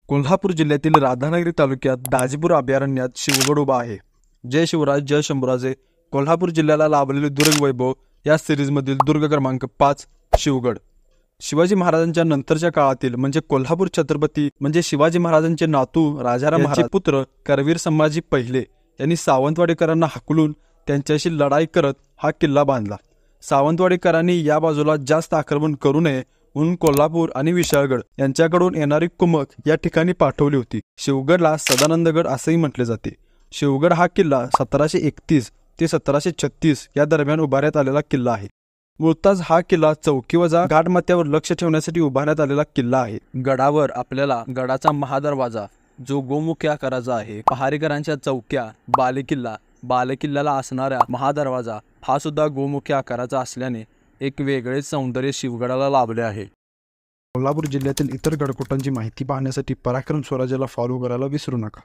कोल्हापूर जिल्ह्यातील राधानगरी तालुक्यात दाजीपूर अभयारण्यात शिवगड उभा आहे. जय शिवराज जय शंभूराजे. कोल्हापूर जिल्ह्याला लाभलेले दुर्ग वैभव या सिरीजमधील दुर्ग क्रमांक 5 शिवगड. शिवाजी महाराजांच्या नंतरच्या काळातील म्हणजे कोल्हापूर छत्रपती म्हणजे शिवाजी महाराजांचे नातू राजाराम महाराज पुत्र करवीर संभाजी पहिले यांनी सावंतवाडीकरांना हाकलून त्यांच्याशी लढाई करत हा किल्ला बांधला. सावंतवाडीकरांनी या बाजूला जास्त आक्रमण करू नये म्हणून कोल्हापूर आणि विशाळगड यांच्याकडून येणारी कुमक या ठिकाणी पाठवली होती. शिवगडला सदानंदगड असेही म्हटले जाते. शिवगड हा किल्ला 1731 ते 1736 या दरम्यान उभारण्यात आलेला किल्ला आहे. मूळतः हा किल्ला चौकीवजा घाटमाथ्यावर लक्ष ठेवण्यासाठी उभारण्यात आलेला किल्ला आहे. गडावर आपल्याला गडाचा महादरवाजा जो गोमुखी आकाराचा आहे, पहारेकरांच्या चौक्या, बालेकिल्ल्याला असणारा महादरवाजा हा सुद्धा गोमुखी आकाराचा असल्याने एक वेगळेच सौंदर्य शिवगडाला लाभले आहे. कोल्हापूर जिल्ह्यातील इतर गडकोटांची माहिती पाहण्यासाठी पराक्रम स्वराज्याला फॉलो करायला विसरू नका.